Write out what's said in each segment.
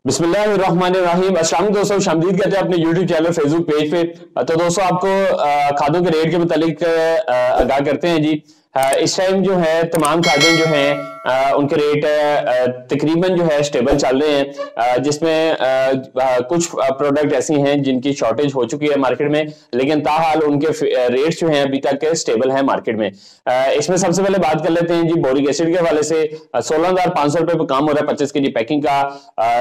बिस्मिल्लाहिर्रहमानिर्रहीम। अस्सलाम दोस्तों, शामदीद कहते हैं अपने यूट्यूब चैनल फेसबुक पेज पे। तो दोस्तों आपको खादों के रेट के मुतालिक आगाह करते हैं जी। इस टाइम जो है तमाम खादें जो हैं उनके रेट तकरीबन जो है स्टेबल चल रहे हैं, जिसमें कुछ प्रोडक्ट ऐसी हैं जिनकी शॉर्टेज हो चुकी है मार्केट में, लेकिन ताहाल उनके रेट्स जो हैं अभी तक स्टेबल हैं मार्केट में। इसमें सबसे पहले बात कर लेते हैं जी बोरिक एसिड के हवाले से। 16,500 रुपए पे काम हो रहा है 25 kg पैकिंग का,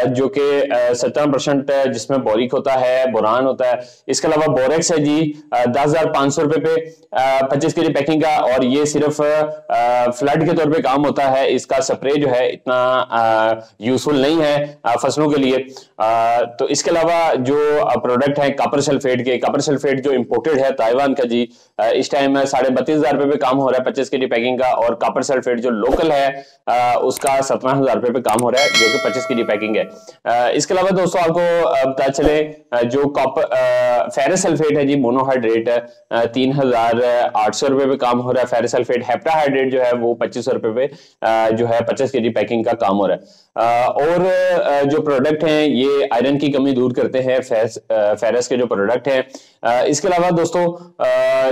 जो कि 17% जिसमें बोरिक होता है, बोरान होता है। इसके अलावा बोरेक्स है जी 10,500 रुपए पे 25 kg पैकिंग का, और ये सिर्फ फ्लड के तौर पे काम होता है। इसका स्प्रे जो है इतना यूजफुल नहीं है फसलों के लिए। तो इसके अलावा जो प्रोडक्ट है कॉपर सल्फेट के, कॉपर सल्फेट जो इंपोर्टेड है ताइवान का जी, इस टाइम 32,500 रुपए पे काम हो रहा है 25 kg पैकिंग का, और कॉपर सल्फेट जो लोकल है उसका 17,000 रुपए पे काम हो रहा है जो कि 25 kg पैकिंग है। इसके अलावा दोस्तों आपको पता चले जो कॉपर फेरस सल्फेट है जी मोनोहाइड्रेट 3,800 रुपए पे काम हो रहा है। फेरस सल्फेट हेप्टाहाइड्रेट जो है वो 2,500 रुपए पे जो है 25 kg पैकिंग का काम हो रहा है। और जो प्रोडक्ट हैं ये आयरन की कमी दूर करते हैं, फेरस के जो प्रोडक्ट हैं। इसके अलावा दोस्तों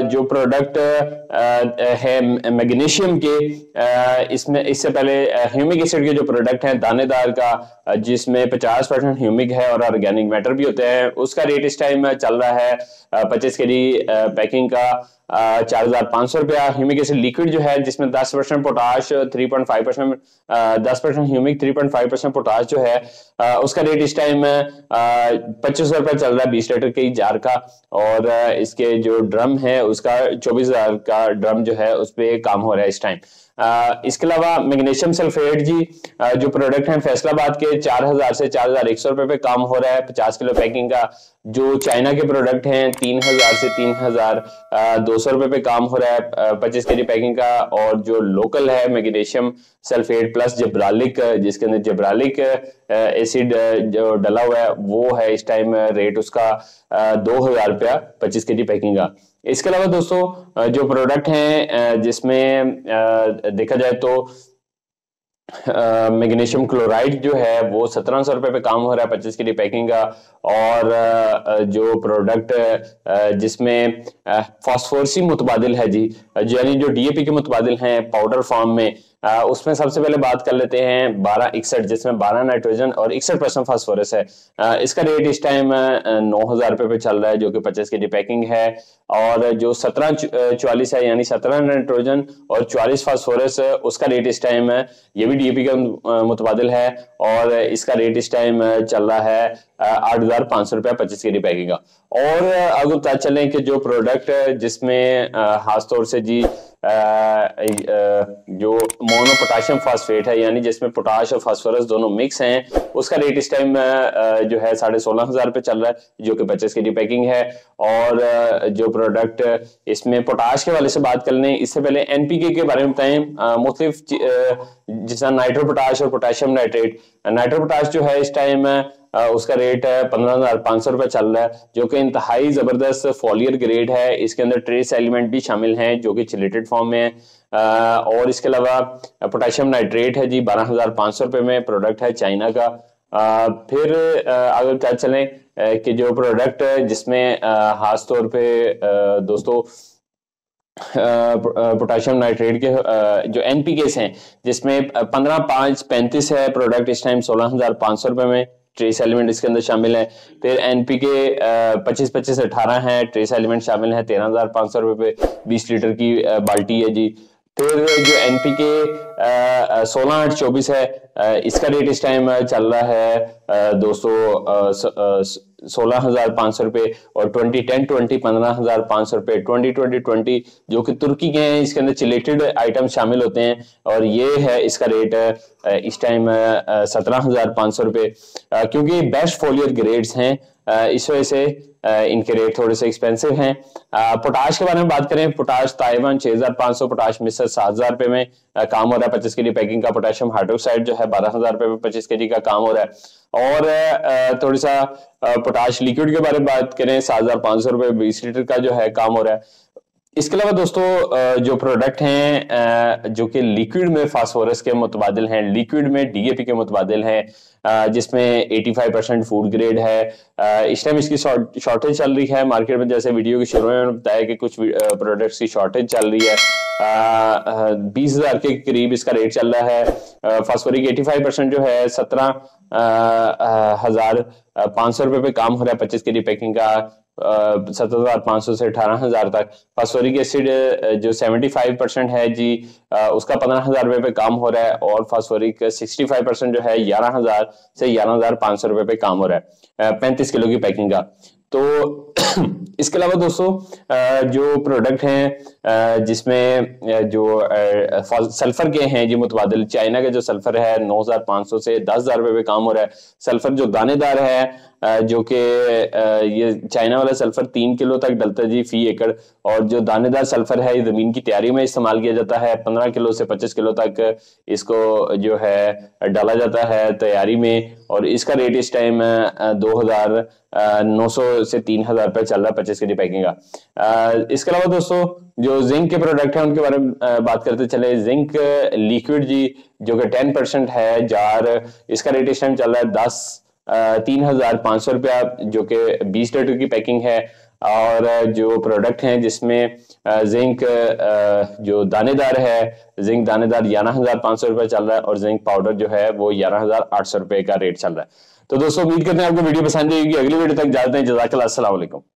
जो प्रोडक्ट है मैग्नीशियम के, इसमें इससे पहले ह्यूमिक एसिड के जो प्रोडक्ट हैं दानेदार का, जिसमें 50% ह्यूमिक है और ऑर्गेनिक मैटर भी होते हैं, उसका रेट इस टाइम चल रहा है 25 kg पैकिंग का 4,500 रुपया। ह्यूमिक एसिड लिक्विड जो है जिसमें 10% पोटाश 3.5%, 10% ह्यूमिक 3.5% पोटाश जो है उसका रेट इस टाइम 2500 रुपया चल रहा है 20 लीटर के जार का। और इसके जो ड्रम है उसका 24,000 का ड्रम जो है उस पर काम हो रहा है इस टाइम। इसके अलावा मैग्नीशियम सल्फेट जी जो प्रोडक्ट हैं फैसलाबाद के 4,000 से 4,100 रुपए पे काम हो रहा है 50 किलो पैकिंग का। जो चाइना के प्रोडक्ट हैं 3,000 से 3,200 रुपए पे काम हो रहा है 25 kg पैकिंग का। और जो लोकल है मैग्नीशियम सल्फेट प्लस जिब्रालिक, जिसके अंदर जिब्रालिक एसिड जो डला हुआ है वो है इस टाइम रेट उसका 2,000 रुपया 25 kg पैकिंग का। इसके अलावा दोस्तों जो प्रोडक्ट हैं जिसमें देखा जाए तो मैग्नीशियम क्लोराइड जो है वो 1,700 रुपए पे काम हो रहा है 25 kg पैकिंग का। और जो प्रोडक्ट जिसमें फास्फोरसी मुतबादिल है जी, यानी जो डीएपी के मुतबादिल हैं पाउडर फॉर्म में, उसमें सबसे पहले बात कर लेते हैं 1261 जिसमें 12 नाइट्रोजन और 61% फास्फोरस है। इसका रेट इस टाइम 9,000 रुपए पे चल रहा है जो कि 25 kg पैकिंग है। और जो 1744 है यानी 17 नाइट्रोजन और 44 फास्फोरस, उसका रेट इस टाइम ये भी डीएपी का मुतबादिल है और इसका रेट इस टाइम चल रहा है 8,500 रुपया 25 kg पैकिंग का। और अगर पता चले कि जो प्रोडक्ट जिसमें खासतौर से जी जो मोनो पोटाशियम फास्फेट है यानी जिसमें पोटाश और फास्फोरस दोनों मिक्स हैं, उसका रेट इस टाइम जो है 16,500 रुपये चल रहा है जो कि 25 kg पैकिंग है। और जो प्रोडक्ट इसमें पोटाश के वाले से बात कर लें, इससे पहले एनपीके के बारे में बताएं। मुख्तलिफ जैसा नाइट्रो पोटाश और पोटाशियम नाइट्रेट, नाइट्रो पोटाश जो है इस टाइम उसका रेट है 15,500 रुपये चल रहा है जो कि इंतहाई जबरदस्त फॉलियर ग्रेड है। इसके अंदर ट्रेस एलिमेंट भी शामिल हैं जो कि चिलेटेड फॉर्म में है। और इसके अलावा पोटेशियम नाइट्रेट है जी 12,500 रुपये में प्रोडक्ट है चाइना का। फिर अगर क्या चलें कि जो प्रोडक्ट जिसमें खास तौर पे दोस्तों पोटेशियम नाइट्रेट के जो एनपीके हैं जिसमें 15,535 है प्रोडक्ट इस टाइम 16,500 रुपये में, ट्रेस एलिमेंट इसके अंदर शामिल है। फिर एनपीके 25-25-18 है, ट्रेस एलिमेंट शामिल है 13,500 रुपये पे 20 लीटर की बाल्टी है जी। फिर जो एनपीके 16,824 है, इसका रेट इस टाइम चल रहा है दोस्तों 16,500 रुपये। और 20-10-20 15,500 रुपये, 20-20-20 जो कि तुर्की के हैं, इसके अंदर चिलेटेड आइटम शामिल होते हैं और ये है इसका रेट इस टाइम 17,500 रुपये। क्योंकि बेस्ट फोलियर ग्रेड्स हैं इस वजह से इनके रेट थोड़े से एक्सपेंसिव हैं। पोटाश के बारे में बात करें, पोटाश ताइवान 6,500, पोटाश मिस्र 7,000 रुपये में काम हो रहा है 25 kg पैकिंग का। पोटेशियम हाइड्रोक्साइड जो है 12,000 रुपये में 25 kg का काम हो रहा है। और थोड़ी सा पोटाश लिक्विड के बारे में बात करें 7,500 रुपये 20 लीटर का जो है काम हो रहा है। इसके अलावा दोस्तों जो प्रोडक्ट हैं जो कि लिक्विड में फास्फोरस के मुतबादिल हैं, लिक्विड में डीएपी के मुतबादिल हैं, जिसमें 85% फूड ग्रेड है। इस टाइम इसकी शॉर्टेज चल रही है मार्केट में। जैसे वीडियो के शुरू में बताया कि कुछ प्रोडक्ट्स की शॉर्टेज चल रही है। 20,000 के करीब इसका रेट चल रहा है। फास्फोरिक 85% जो है 17,500 रुपए पे काम हो रहा है 25 के जी पैकिंग का। 17,500 से 18,000 तक। फास्फोरिक एसिड जो 75% है जी, उसका 15,000 रुपए पे काम हो रहा है। और फास्फोरिक 65% जो है 11,000 से 11,500 रुपए पे काम हो रहा है 35 किलो की पैकिंग का। तो इसके अलावा दोस्तों जो प्रोडक्ट हैं जिसमें जो सल्फर के हैं जी मुतबादिल, चाइना का जो सल्फर है 9,500 से 10,000 रुपए पे काम हो रहा है। सल्फर जो दानेदार है जो कि ये चाइना वाला सल्फर 3 किलो तक डलता है जी फी एकड़। और जो दानेदार सल्फर है ये जमीन की तैयारी में इस्तेमाल किया जाता है। 15 किलो से 25 किलो तक इसको जो है डाला जाता है तैयारी में। और इसका रेट इस टाइम 2,900 से 3,000 रुपए चल रहा है 25 के जी पैकिंग का। इसके अलावा दोस्तों जो जिंक के प्रोडक्ट हैं उनके बारे में बात करते चले। जिंक लिक्विड जी जो कि 10% है जार, इसका रेट इस टाइम चल रहा है 3,500 रुपया जो कि 20 लीटर की पैकिंग है। और जो प्रोडक्ट हैं जिसमें जिंक जो दानेदार है, जिंक दानेदार 11,500 रुपये चल रहा है। और जिंक पाउडर जो है वो 11,800 रुपए का रेट चल रहा है। तो दोस्तों उम्मीद करते हैं आपको वीडियो पसंद आएगी। अगली वीडियो तक जाते हैं। जज़ाकल्लाह, अस्सलाम वालेकुम।